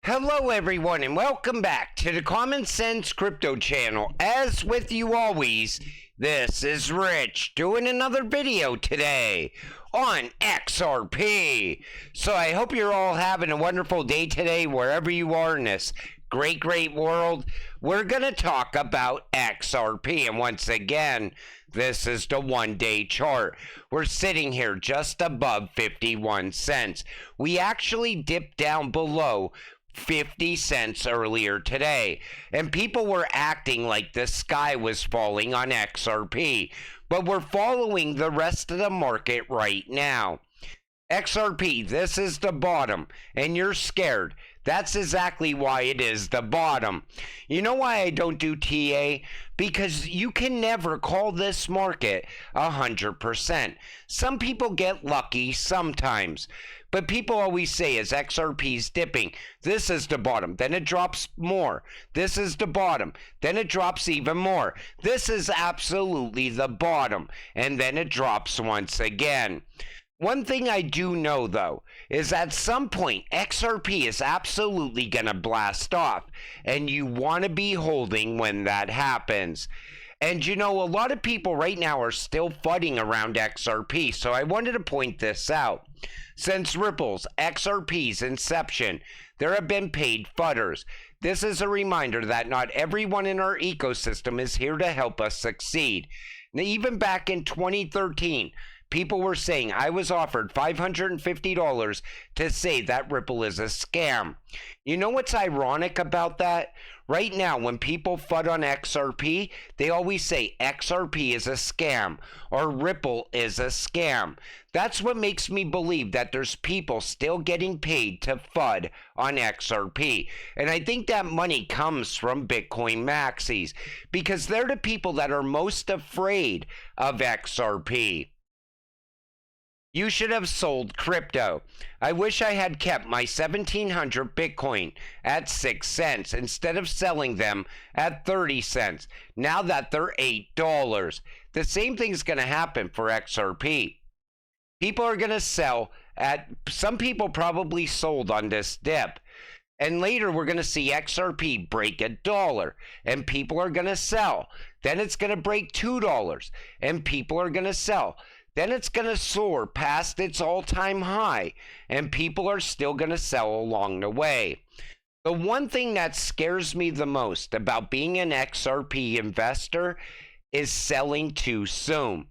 Hello everyone and welcome back to the Common Sense Crypto channel. As with you always, this is Rich doing another video today on XRP. So I hope you're all having a wonderful day today wherever you are in this great world. We're going to talk about XRP, and once again, this is the one-day chart. We're sitting here just above 51 cents. We actually dipped down below 50 cents earlier today, and people were acting like the sky was falling on XRP, but we're following the rest of the market right now. XRP, this is the bottom, and you're scared. That's exactly why it is the bottom. You know why I don't do TA? Because you can never call this market 100%. Some people get lucky sometimes. But people always say as XRP's dipping, this is the bottom, then it drops more. This is the bottom, then it drops even more. This is absolutely the bottom, and then it drops once again. One thing I do know, though, is at some point, XRP is absolutely going to blast off, and you want to be holding when that happens. And you know, a lot of people right now are still fudding around XRP, so I wanted to point this out. Since Ripple's, XRP's inception, there have been paid fudders. This is a reminder that not everyone in our ecosystem is here to help us succeed. Now, even back in 2013, people were saying I was offered $550 to say that Ripple is a scam. You know what's ironic about that? Right now, when people FUD on XRP, they always say XRP is a scam or Ripple is a scam. That's what makes me believe that there's people still getting paid to FUD on XRP. And I think that money comes from Bitcoin maxis because they're the people that are most afraid of XRP. You should have sold crypto. I wish I had kept my 1,700 Bitcoin at 6 cents instead of selling them at 30 cents, now that they're $8. The same thing's going to happen for XRP. People are going to sell at, some people probably sold on this dip. And later we're going to see XRP break $1 and people are going to sell. Then it's going to break $2 and people are going to sell. Then it's going to soar past its all-time high, and people are still going to sell along the way. The one thing that scares me the most about being an XRP investor is selling too soon.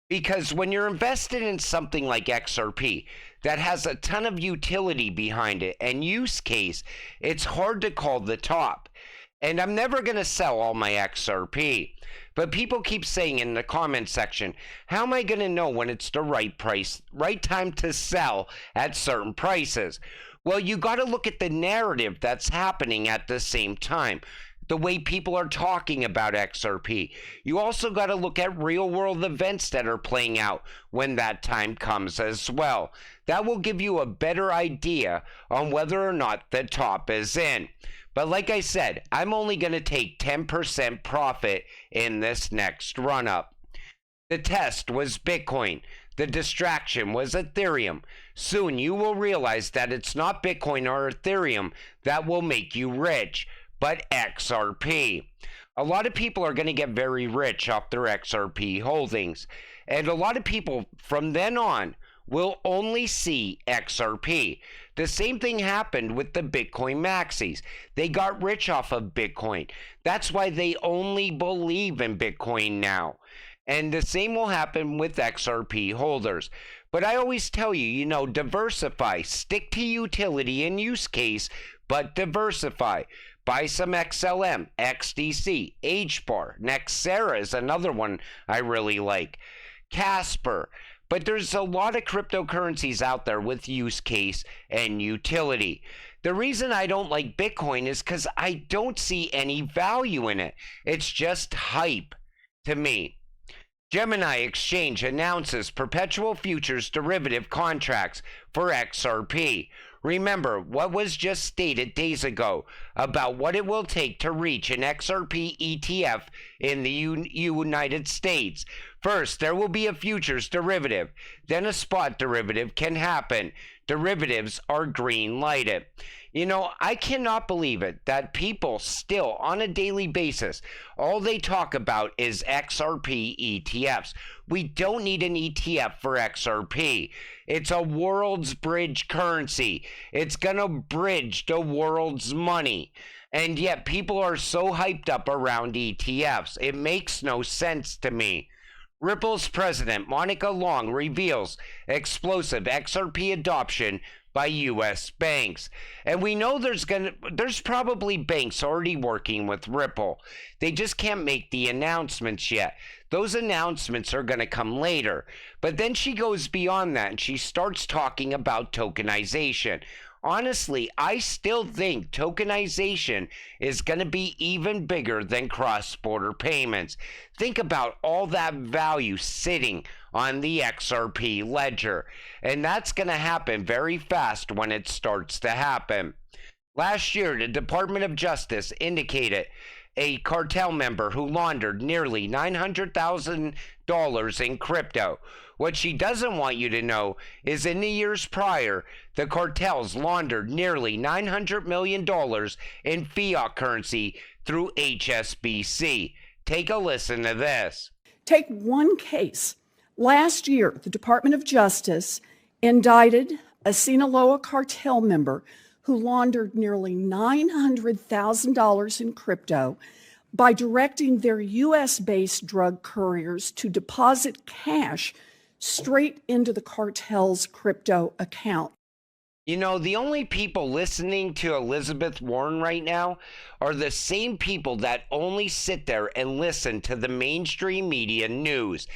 Because when you're invested in something like XRP that has a ton of utility behind it and use case, it's hard to call the top. And I'm never going to sell all my XRP. But people keep saying in the comment section, how am I going to know when it's the right price, right time to sell at certain prices? Well, you got to look at the narrative that's happening at the same time. The way people are talking about XRP. You also got to look at real world events that are playing out when that time comes as well. That will give you a better idea on whether or not the top is in. But like I said, I'm only going to take 10% profit in this next run-up. The test was Bitcoin. The distraction was Ethereum. Soon you will realize that it's not Bitcoin or Ethereum that will make you rich, but XRP. A lot of people are going to get very rich off their XRP holdings. And a lot of people from then on will only see XRP. The same thing happened with the Bitcoin maxis. They got rich off of Bitcoin. That's why they only believe in Bitcoin now. And the same will happen with XRP holders. But I always tell you, you know, diversify. Stick to utility and use case, but diversify. Buy some XLM, XDC, HBAR. Nexera is another one I really like. Casper. But there's a lot of cryptocurrencies out there with use case and utility. The reason I don't like Bitcoin is because I don't see any value in it. It's just hype to me. Gemini Exchange announces perpetual futures derivative contracts for XRP. Remember what was just stated days ago about what it will take to reach an XRP ETF in the United States. First, there will be a futures derivative. Then a spot derivative can happen. derivatives are green lighted. You know, I cannot believe it that people still, on a daily basis, all they talk about is XRP ETFs. We don't need an ETF for XRP. It's a world's bridge currency. It's going to bridge the world's money. And yet people are so hyped up around ETFs. It makes no sense to me. Ripple's president, Monica Long, reveals explosive XRP adoption by U.S. banks. And we know there's probably banks already working with Ripple. They just can't make the announcements yet. Those announcements are going to come later. But then she goes beyond that and she starts talking about tokenization. Honestly, I still think tokenization is going to be even bigger than cross-border payments. Think about all that value sitting on the XRP ledger. And that's going to happen very fast when it starts to happen. Last year, the Department of Justice indicated a cartel member who laundered nearly $900,000 in crypto. What she doesn't want you to know is in the years prior, the cartels laundered nearly $900 million in fiat currency through HSBC. Take a listen to this. Take one case. Last year, the Department of Justice indicted a Sinaloa cartel member who laundered nearly $900,000 in crypto by directing their U.S.-based drug couriers to deposit cash straight into the cartel's crypto account. You know, the only people listening to Elizabeth Warren right now are the same people that only sit there and listen to the mainstream media news.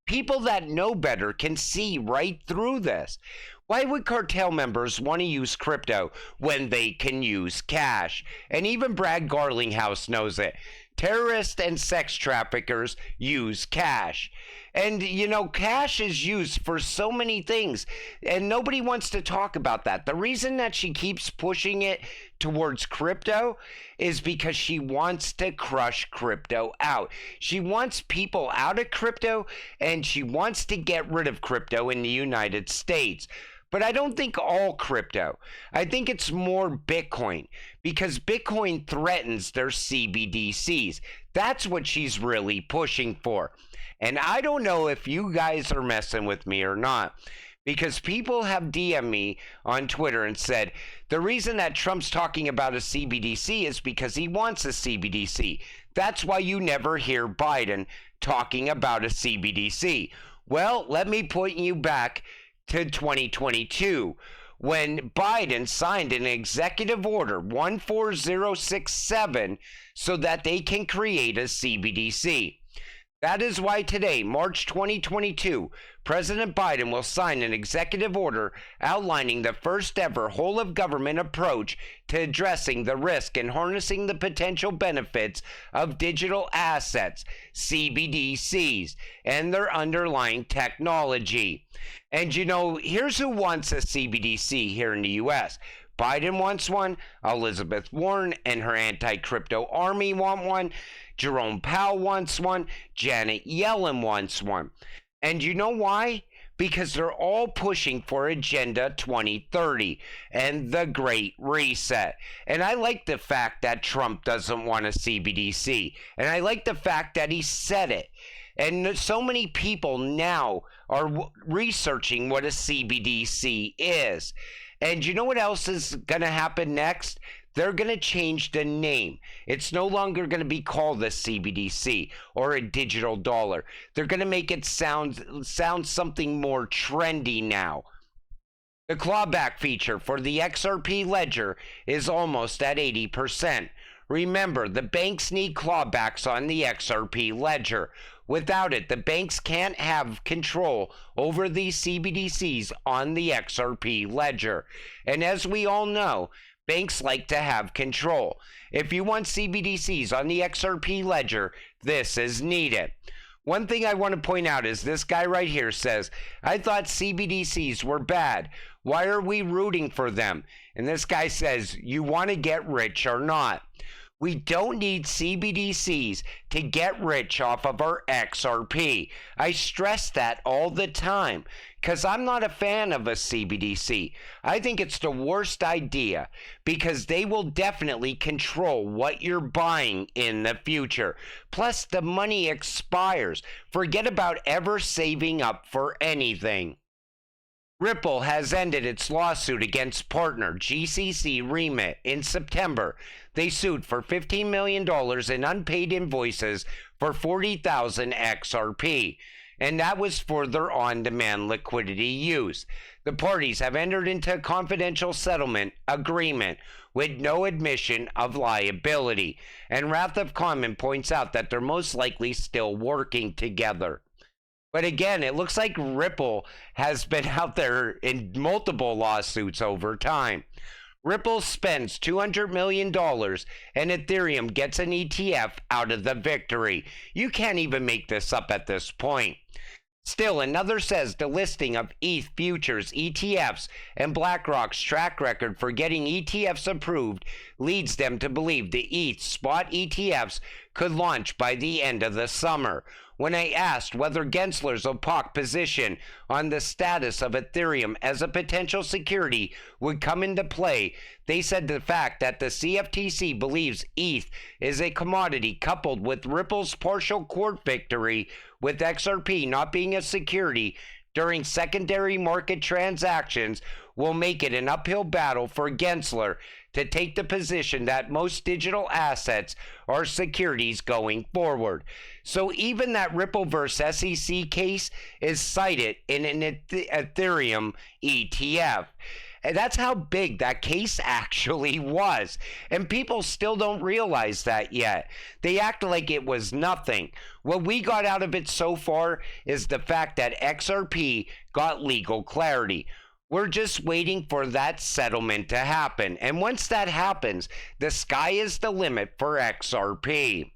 People that know better can see right through this. Why would cartel members want to use crypto when they can use cash? And even Brad Garlinghouse knows it. Terrorists and sex traffickers use cash. And, you know, cash is used for so many things, and nobody wants to talk about that. The reason that she keeps pushing it towards crypto is because she wants to crush crypto out. She wants people out of crypto, and she wants to get rid of crypto in the United States. But I don't think all crypto. I think it's more Bitcoin, because Bitcoin threatens their CBDCs. That's what she's really pushing for. And I don't know if you guys are messing with me or not, because people have DM'd me on Twitter and said, the reason that Trump's talking about a CBDC is because he wants a CBDC. That's why you never hear Biden talking about a CBDC. Well, let me point you back to 2022, when Biden signed an executive order 14067 so that they can create a CBDC. That is why today, March 2022, President Biden will sign an executive order outlining the first ever whole of government approach to addressing the risk and harnessing the potential benefits of digital assets, CBDCs, and their underlying technology. And you know, here's who wants a CBDC here in the US. Biden wants one, Elizabeth Warren and her anti-crypto army want one, Jerome Powell wants one, Janet Yellen wants one. And you know why? Because they're all pushing for Agenda 2030 and the Great Reset. And I like the fact that Trump doesn't want a CBDC. And I like the fact that he said it. And so many people now are researching what a CBDC is. And you know what else is going to happen next? They're going to change the name. It's no longer going to be called the CBDC or a digital dollar. They're going to make it sound something more trendy now. The clawback feature for the XRP ledger is almost at 80%. Remember, the banks need clawbacks on the XRP ledger. Without it, the banks can't have control over these CBDCs on the XRP ledger. And as we all know, banks like to have control. If you want CBDCs on the XRP ledger, this is needed. One thing I want to point out is this guy right here says, I thought CBDCs were bad. Why are we rooting for them? And this guy says, you want to get rich or not? We don't need CBDCs to get rich off of our XRP. I stress that all the time because I'm not a fan of a CBDC. I think it's the worst idea because they will definitely control what you're buying in the future. Plus, the money expires. Forget about ever saving up for anything. Ripple has ended its lawsuit against partner GCC Remit in September. They sued for $15 million in unpaid invoices for 40,000 XRP, and that was for their on-demand liquidity use. The parties have entered into a confidential settlement agreement with no admission of liability, and Wrath of Common points out that they're most likely still working together. But again, it looks like Ripple has been out there in multiple lawsuits over time. Ripple spends $200 million and Ethereum gets an ETF out of the victory. You can't even make this up at this point. Still, another says the listing of ETH futures, ETFs, and BlackRock's track record for getting ETFs approved leads them to believe the ETH spot ETFs could launch by the end of the summer. When I asked whether Gensler's opaque position on the status of Ethereum as a potential security would come into play, they said the fact that the CFTC believes ETH is a commodity coupled with Ripple's partial court victory with XRP not being a security during secondary market transactions will make it an uphill battle for Gensler to take the position that most digital assets are securities going forward. So even that Ripple versus SEC case is cited in an Ethereum ETF. And that's how big that case actually was. And people still don't realize that yet. They act like it was nothing. What we got out of it so far is the fact that XRP got legal clarity. We're just waiting for that settlement to happen. And once that happens, the sky is the limit for XRP.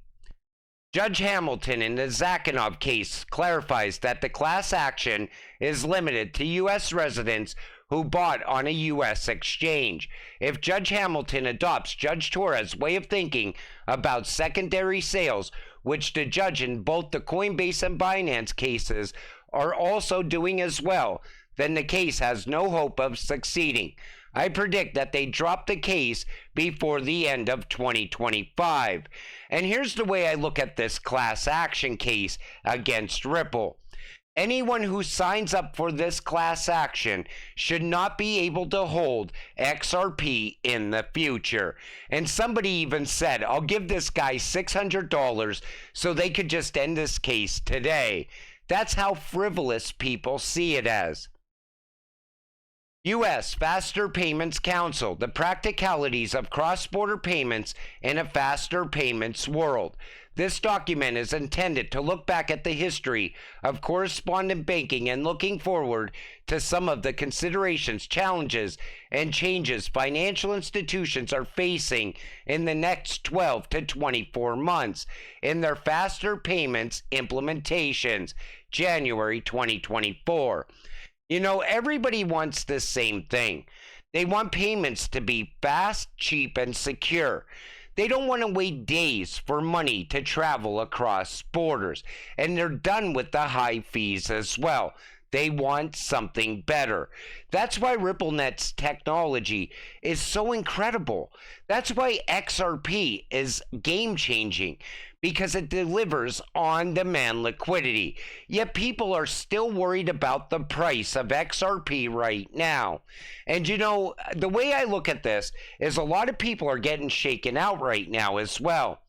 Judge Hamilton in the Zakhanov case clarifies that the class action is limited to U.S. residents who bought on a U.S. exchange. If Judge Hamilton adopts Judge Torres' way of thinking about secondary sales, which the judge in both the Coinbase and Binance cases are also doing as well, then the case has no hope of succeeding. I predict that they drop the case before the end of 2025. And here's the way I look at this class action case against Ripple. Anyone who signs up for this class action should not be able to hold XRP in the future. And somebody even said, I'll give this guy $600 so they could just end this case today. That's how frivolous people see it as. U.S. Faster Payments Council, the practicalities of cross-border payments in a faster payments world. This document is intended to look back at the history of correspondent banking and looking forward to some of the considerations, challenges, and changes financial institutions are facing in the next 12 to 24 months in their faster payments implementations, January 2024. You know, everybody wants the same thing. They want payments to be fast, cheap, and secure. They don't want to wait days for money to travel across borders. And they're done with the high fees as well. They want something better. That's why RippleNet's technology is so incredible. That's why XRP is game-changing, because it delivers on-demand liquidity. Yet people are still worried about the price of XRP right now. And you know, the way I look at this is a lot of people are getting shaken out right now as well.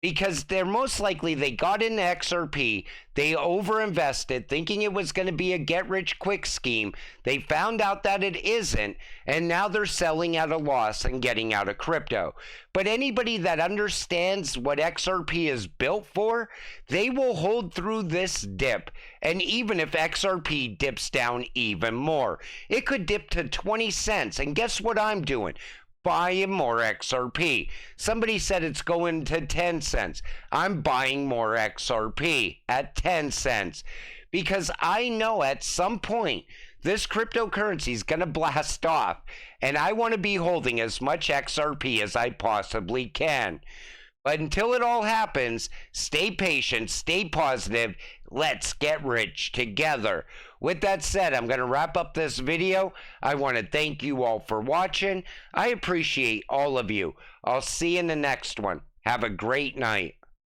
Because they're most likely, they got into XRP, they overinvested thinking it was going to be a get-rich-quick scheme. They found out that it isn't, and now they're selling at a loss and getting out of crypto. But anybody that understands what XRP is built for, they will hold through this dip. And even if XRP dips down even more, it could dip to 20 cents. And guess what I'm doing? Buying more XRP. Somebody said it's going to 10 cents. I'm buying more XRP at 10 cents because I know at some point this cryptocurrency is going to blast off, and I want to be holding as much XRP as I possibly can. But until it all happens, stay patient, stay positive. Let's get rich together. With that said, I'm going to wrap up this video. I want to thank you all for watching. I appreciate all of you. I'll see you in the next one. Have a great night.